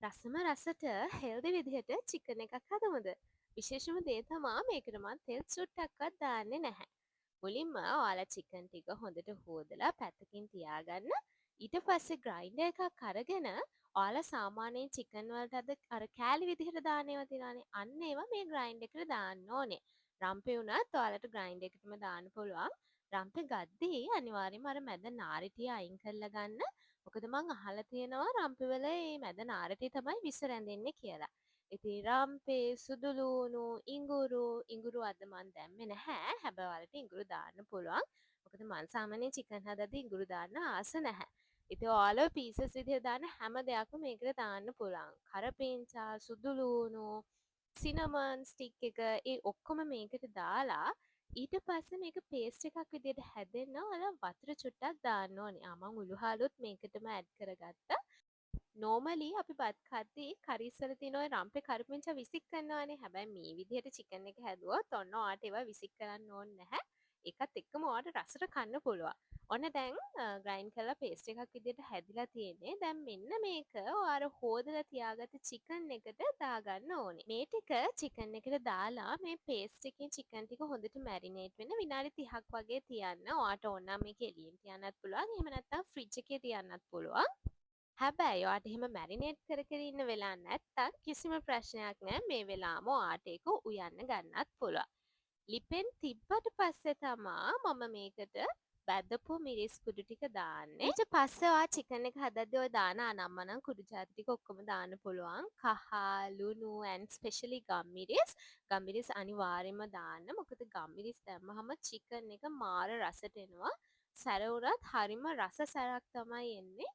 රසම රසට healthy විදිහට chicken එකක් හදමුද. විශේෂම දේ තමා මේකට මං තෙල් චුට්ටක්වත් දාන්නේ නැහැ. මුලින්ම ඔයාලා චිකන් ටික හොඳට හෝදලා පැත්තකින් තියාගන්න. ඊට පස්සේ ග්‍රයින්ඩර් එකක් අරගෙන ඔයාලා සාමාන්‍යයෙන් චිකන් වලට අර කෑලි විදිහට දාන ඒවා තියෙනවානේ. අන්න ඒවා මේ ග්‍රයින්ඩර් එකට දාන්න ඕනේ. රම්පේ වුණත් ඔයාලට ග්‍රයින්ඩර් එකටම දාන්න පුළුවන්. රම්පේ ගද්දී අනිවාර්යයෙන්ම අර මැද නාරිටිය අයින් කරලා ගන්න. මොකද මං අහලා තියෙනවා රම්පෙවල මේ මැද නාරටි තමයි විස රැඳෙන්නේ කියලා. ඉතින් රම්පේ සුදුලූණු ඉඟුරු අද මං දැම්මේ නැහැ. හැබැයි ඔයාලට ඉඟුරු දාන්න පුළුවන්. මොකද මං සාමාන්‍යයෙන් චිකන් හදද්දී ඉඟුරු දාන්න ආස නැහැ. ඉතින් ඔයාලා පීසස් විදිහට දාන්න හැම දෙයක්ම මේකට දාන්න පුළුවන්. කරපිංචා සුදුලූණු සිනමන් ස්ටික් එක ඒ ඔක්කොම මේකට දාලා ඊට පස්සේ මේක පේස්ට් එකක් විදිහට හැදෙන්න ඔයාලා වතුර චුට්ටක් දාන්න ඕනේ. මම උළුහාලුත් මේකටම ඇඩ් කරගත්තා. නෝමලි අපි බත් කද්දී කරිස් වල තියෙන ඔය රම්පේ කරපිංචා විසික් කරනවානේ. හැබැයි මේ විදිහට චිකන් එක හැදුවොත් ඔන්න ඔයාට ඒවා විසික් කරන්න ඕනේ නැහැ. ඒකත් එක්කම ඔයාට රසට කන්න පුළුවන්. ඔන්න දැන් ග්‍රයින්ඩ් කරලා පේස්ට් එකක් විදිහට හැදිලා තියෙන්නේ. දැන් මෙන්න මේක ඔයාලා හොදලා තියාගත්ත චිකන් එකට දාගන්න ඕනේ. මේ ටික චිකන් එකට දාලා මේ පේස්ට් එකේ චිකන් ටික හොඳට මැරිනේට් වෙන්න විනාඩි 30ක් වගේ තියන්න. ඔයාට ඕන නම් මේක එළියෙන් තියන්නත් පුළුවන්. එහෙම නැත්නම් ෆ්‍රිජ් එකේ තියන්නත් පුළුවන්. හැබැයි ඔයාට එහෙම මැරිනේට් කර කර ඉන්න වෙලා නැත්තම් කිසිම ප්‍රශ්නයක් නැහැ. මේ වෙලාවම ඔයාට ඒක උයන්න ගන්නත් පුළුවන්. ලිපෙන් තිබ්බට පස්සේ තමා මම මේකට බැදපු මිරිස් කුඩු ටික දාන්නේ. ඊට පස්සේ ඔයා චිකන් එක හදද්දී ඔය දාන අනම්මනම් කුඩු ජාති ටික ඔක්කොම දාන්න පුළුවන්. කහ, ලුණු and specially ගම්මිරිස්. ගම්මිරිස් අනිවාර්යයෙන්ම දාන්න. මොකද ගම්මිරිස් දැම්මහම චිකන් එක මාර රසට එනවා. සැර උරත් හරිම රස සැරක් තමයි එන්නේ.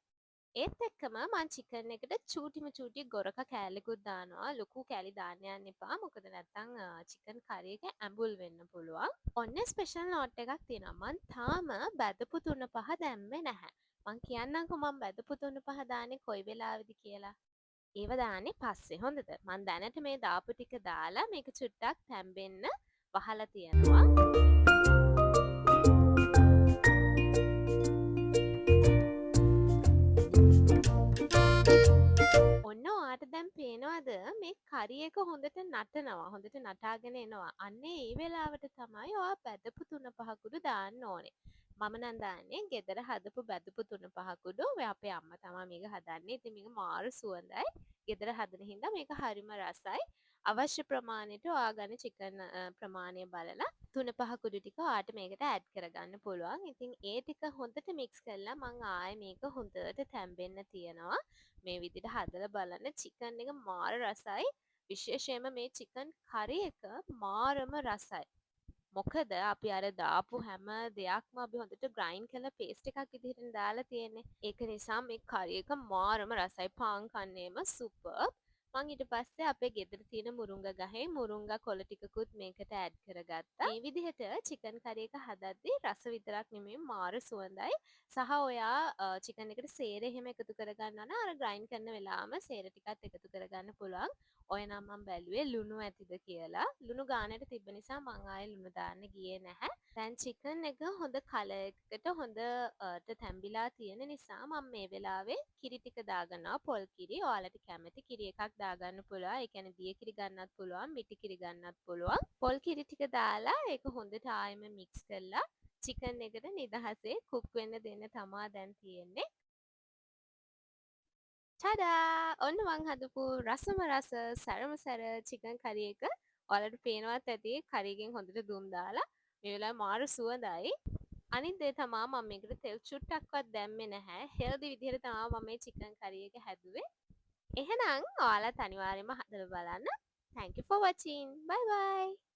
ඒත් එක්කම මං චිකන් එකට චූටි ගොරක කෑල්ලකුත් දානවා. ලොකු කෑලි දාන්න යන්න එපා. මොකද නැත්තම් චිකන් කරි එක ඇඹුල් වෙන්න පුළුවන්. ඔන්න ස්පෙෂල් නෝට් එකක් තියෙනවා. මං තාම බැදපු තුන පහ දැම්මේ නැහැ. මං කියන්නම්කෝ මං බැදපු තුන පහ දාන්නේ කොයි වෙලාවෙද කියලා. ඒව දාන්නේ පස්සේ හොඳද? මං දැනට මේ දාපු ටික දාලා මේක චුට්ටක් තැම්බෙන්න වහලා තියනවා. ඔන්න ඔයාට දැන් පේනවද මේ කරි එක හොඳට නටනවා. හොඳට නටාගෙන එනවා. අන්න ඒ වෙලාවට තමයි ඔයා බැදපු තුන පහකුඩු දාන්න ඕනේ. මම නම් දාන්නේ ගෙදර හදපු බැදපු තුන පහකුඩු. අපේ අම්මා තමයි මේක හදන්නේ. ඉතින් මේක මාර සුවඳයි. ගෙදර හදන හින්දා මේක හරිම රසයි. අවශ්‍ය ප්‍රමාණයට ඔයා ගන්න චිකන් ප්‍රමාණය බලලා තුන පහ කුඩු ටික ඔයාට මේකට ඇඩ් කරගන්න පුළුවන්. ඉතින් ඒ ටික හොඳට මික්ස් කරලා මං ආයේ මේක හොඳට තැම්බෙන්න තියනවා. මේ විදිහට හදලා බලන්න චිකන් එක මාර රසයි. විශේෂයෙන්ම මේ චිකන් කරි එක මාරම රසයි. මොකද අපි අර දාපු හැම දෙයක්ම අපි හොඳට ග්‍රයින්ඩ් කරලා පේස්ට් එකක් විදිහට දාලා තියෙන්නේ. ඒක නිසා මේ කරි එක මාරම රසයි. පාන් කන්නේම සුපර්. මං ඊට පස්සේ අපේ ගෙදර තියෙන මුරුංගා ගහේ මුරුංගා කොළ ටිකකුත් මේකට ඇඩ් කරගත්තා. මේ විදිහට චිකන් කරි එක හදද්දී රස විතරක් නෙමෙයි මාර සුවඳයි. සහ ඔයා චිකන් එකට සේර එහෙම එකතු කරගන්නවා නම් අර ග්‍රයින්ඩ් කරන වෙලාවම සේර ටිකත් එකතු කරගන්න පුළුවන්. ඔය නම් මම බැලුවේ ලුණු ඇතිද කියලා. ලුණු ගානට තිබ්බ නිසා මං ආයේ ලුණු දාන්න ගියේ නැහැ. දැන් චිකන් එක හොඳ කලර් එකකට හොඳට තැම්බිලා තියෙන නිසා මම මේ වෙලාවේ කිරි ටික දාගන්නවා. පොල් කිරි. ඔයාලට කැමති කිරි එකක් දාගන්න පුළුවන්. ඒ කියන්නේ දිය කිරි ගන්නත් පුළුවන්, මිටි කිරි ගන්නත් පුළුවන්. පොල් කිරි ටික දාලා ඒක හොඳට ආයෙම මික්ස් කරලා චිකන් එකට නිදහසේ කුක් වෙන්න දෙන්න තමා දැන් තියෙන්නේ. ටඩා! ඔන්න මං හදපු රසම රස සැරම සැර චිකන් කරි එක ඔයාලට පේනවත් ඇති කරිගෙන් හොඳට දුම් දාලා මේ වෙලාවේ මාර සුවඳයි. අනිත් දේ තමා මම මේකට තෙල් චුට්ටක්වත් දැම්මේ නැහැ. හෙල්දි විදිහට තමා මම මේ චිකන් කරි එක හැදුවේ. එහෙනම් ඔයාලත් අනිවාර්යයෙන්ම හදලා බලන්න. Thank you for watching. Bye bye.